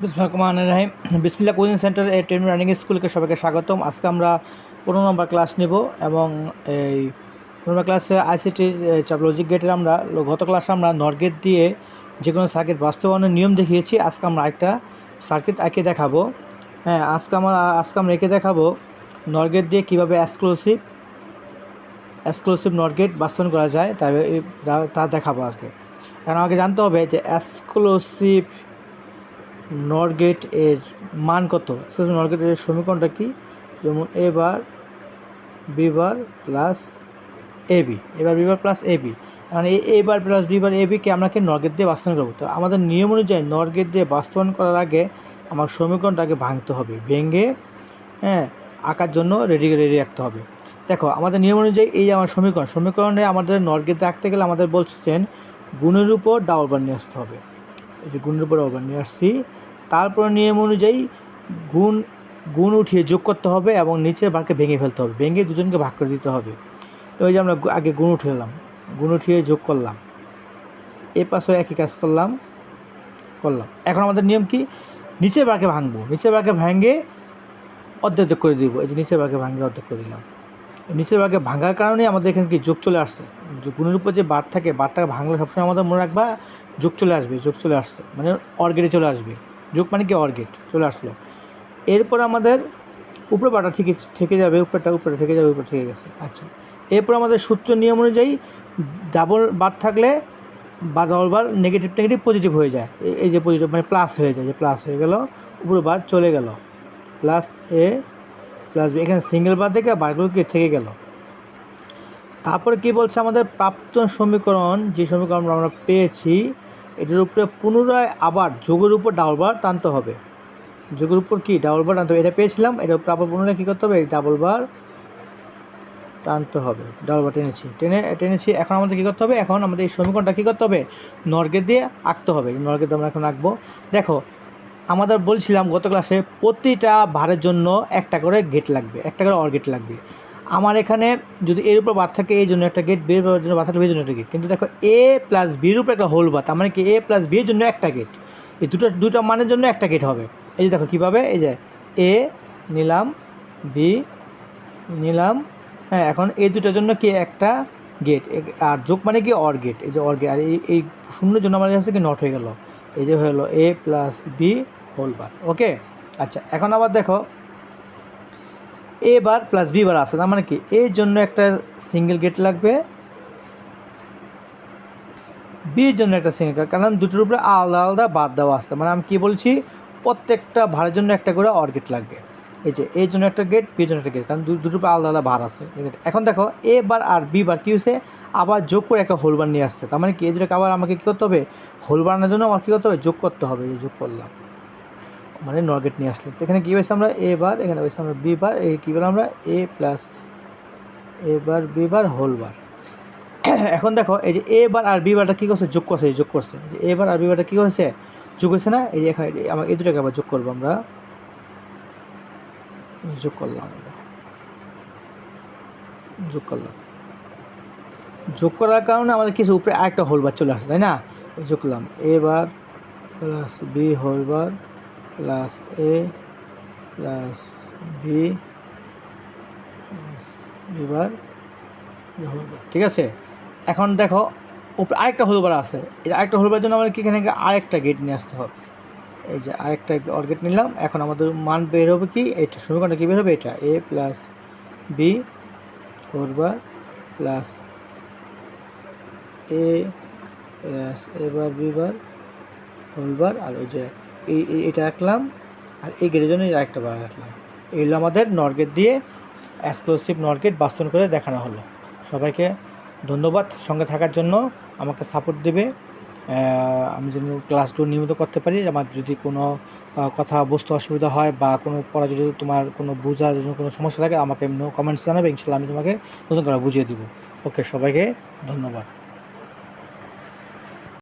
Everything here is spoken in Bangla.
বিসমিল্লাহ কোচিং সেন্টার এ ট্রেনিং রানিং স্কুলকে সবাইকে স্বাগতম। আজকে আমরা 15 নম্বর ক্লাস নেব এবং এই 15 নম্বর ক্লাসে আইসিটি লজিক গেটের আমরা গত ক্লাসে আমরা নর গেট দিয়ে যে কোনো সার্কিট বাস্তবায়নের নিয়ম দেখিয়েছি। আজকে আমরা একটা সার্কিট এঁকে দেখাবো। হ্যাঁ, আজকে আমরা এঁকে দেখাবো নর গেট দিয়ে কীভাবে এক্সক্লুসিভ নর গেট বাস্তবায়ন করা যায় তা দেখাবো আজকে। কারণ আমাকে জানতে হবে যে এক্সক্লুসিভ নর গেট এর মান কত। নর গেটের সমীকরণটা কি? যেমন এ bar B bar plus A B, এবার B bar plus A B, মানে এ বার প্লাস বি বার এ বিকে আমাকে নর গেট দিয়ে বাস্তবায়ন করবো। তো আমাদের নিয়ম অনুযায়ী নর গেট দিয়ে বাস্তবায়ন করার আগে আমার সমীকরণটাকে ভাঙতে হবে, ভেঙে আঁকার জন্য রেডি রাখতে হবে। দেখো আমাদের নিয়ম অনুযায়ী এই যে আমার সমীকরণে আমাদের নর গেট আঁকতে গেলে আমাদের বলছেন গুণের উপর ডাবল বার নিয়ে আসতে হবে। এই যে গুণের উপর ডাবল বার নিয়ে আসছি। তারপর নিয়ম অনুযায়ী গুণ উঠিয়ে যোগ করতে হবে এবং নিচের বারকে ভেঙে ফেলতে হবে, ভেঙে দুজনকে ভাগ করে দিতে হবে। তো ওই যে আমরা আগে গুণ উঠালাম, গুণ উঠিয়ে যোগ করলাম, এ পাশে একই কাজ করলাম। এখন আমাদের নিয়ম কি? নিচের বারকে ভাঙবো, নিচের বারকে ভেঙে অর্ধেক করে দিব। এই যে নিচের বারকে ভাঙে অর্ধেক করে দিলাম। নিচের বারকে ভাঙার কারণে আমাদের এখানে কি যোগ চলে আসছে। গুণের উপর যে বার থাকে, বারটাকে ভাঙলে সবসময় আমাদের মনে রাখবা যোগ চলে আসছে মানে অর গেটে চলে আসবে। যোগ মানে কি অর গেট চলে আসলো। এরপর আমাদের উপরে বারটা থেকে যাবে, উপরে থেকে যাবে, উপরে থেকে গেছে। আচ্ছা, এরপর আমাদের সূত্র নিয়ম অনুযায়ী ডাবল বার থাকলে বা ডাবল বার নেগেটিভ পজিটিভ হয়ে যায়। এই যে পজিটিভ মানে প্লাস হয়ে যায়, যে প্লাস হয়ে গেল, উপরে বার চলে গেল, প্লাস এ প্লাস বি। এখানে সিঙ্গেল বার থেকে বারগুলো কি থেকে গেল। তারপরে কি বলছে আমাদের প্রাপ্ত সমীকরণ, যে সমীকরণ আমরা পেয়েছি এটার উপরে পুনরায় আবার যোগের উপর ডাবল বার টানতে হবে। যোগের উপর কি ডাবল বার টানতে হবে, এটা পেয়েছিলাম, এটার উপর আবার পুনরায় কী করতে হবে? ডাবল বার টানতে হবে। ডাবল বার টেনেছি। এখন আমাদের কী করতে হবে? এখন আমাদের এই সমীকরণটা কী করতে হবে? নর গেট দিয়ে আঁকতে হবে। নর গেট আমরা এখন আঁকবো। দেখো আমাদের বলছিলাম গত ক্লাসে প্রতিটা ভারের জন্য একটা করে গেট লাগবে, একটা করে অর গেট লাগবে। আমার এখানে যদি এর উপর বার থাকে এই জন্য একটা গেট, বির জন্য বার থাকলে বির জন্য একটা গেট। কিন্তু দেখো এ প্লাস বির উপর একটা হোল বার, তার মানে কি এ প্লাস বির জন্য একটা গেট। এই দুটো মানের জন্য একটা গেট হবে। এই যে দেখো কীভাবে, এই যে এ নিলাম, বি নিলাম, হ্যাঁ, এখন এই দুটোর জন্য কি একটা গেট, আর যোগ মানে কি অর গেট। এই যে অর গেট, আর এই শূন্যের জন্য আমার কাছে কি নট হয়ে গেল। এই যে হলো এ প্লাস বি হোল বার। ওকে, আচ্ছা, এখন আবার দেখো এ বার প্লাস বি বার আছে, তার মানে কি এর জন্য একটা সিঙ্গেল গেট লাগবে, বির জন্য একটা সিঙ্গেল গেট, কারণ দুটোর উপরে আলাদা আলাদা বাদ দেওয়া আসতে। মানে আমি কি বলছি, প্রত্যেকটা ভারের জন্য একটা করে অর গেট লাগবে। এই যে এর জন্য একটা গেট, বির জন্য একটা গেট, কারণ দুটোর উপরে আলাদা আলাদা ভার আছে। এখন দেখো এ বার আর বি বার কী হয়েছে, আবার যোগ করে একটা হোল বার নিয়ে আসছে। তার মানে কি এই দুটোকে আবার আমাকে কী করতে হবে? হোল বানানোর জন্য আমার কী করতে হবে? যোগ করতে হবে। এই যোগ করলাম মানে নর গেট নিয়ে আসলে। তো এখানে কী হয়েছে, আমরা এ বার, এখানে হয়েছে আমরা বি বার, এই কী বললাম আমরা A plus A bar B bar whole bar. এখন দেখো এই যে এ বার আর বি বারটা কী করছে? যোগ করছে। যে এ বার আর বি বারটা কী হয়েছে? যোগ হয়েছে না? এই যে এখানে আমার এই দুটোকে আবার যোগ করবো, আমরা যোগ করলাম, যোগ করার কারণে আমাদের কিছু উপরে আরেকটা হোল বার চলে আসে, তাই না? যোগ করলাম A bar plus B whole bar plus A plus B bar whole bar. ঠিক আছে, এখন দেখো উপরে আরেকটা হোল বার আছে। এই আরেকটা হোল বারের জন্য আমাদের কি এখানে আরেকটা গেট নিয়ে আসতে হবে। এই যে আরেকটা অর গেট নিলাম। এখন আমাদের মান বের হবে কি, এটা সমীকরণটা কী বের হবে? এটা A plus B whole bar plus A plus A bar B bar whole bar, আর ওই যে এটা রাখলাম, আর এই গেটের জন্য আরেকটা বার রাখলাম। এইগুলো আমাদের নর গেট দিয়ে এক্সক্লুসিভ নর গেট বাস্তবায়ন করে দেখানো হলো। সবাইকে ধন্যবাদ সঙ্গে থাকার জন্য, আমাকে সাপোর্ট দেবে। আমি যেন ক্লাসগুলো নিয়মিত করতে পারি। আমার যদি কোনো কথা বুঝতে অসুবিধা হয় বা কোনো পড়া যদি তোমার কোনো বোঝার জন্য কোনো সমস্যা থাকে আমাকে কমেন্টস জানাবে, ইনশাআল্লাহ আমি তোমাকে নতুন করে বুঝিয়ে দিব। ওকে, সবাইকে ধন্যবাদ।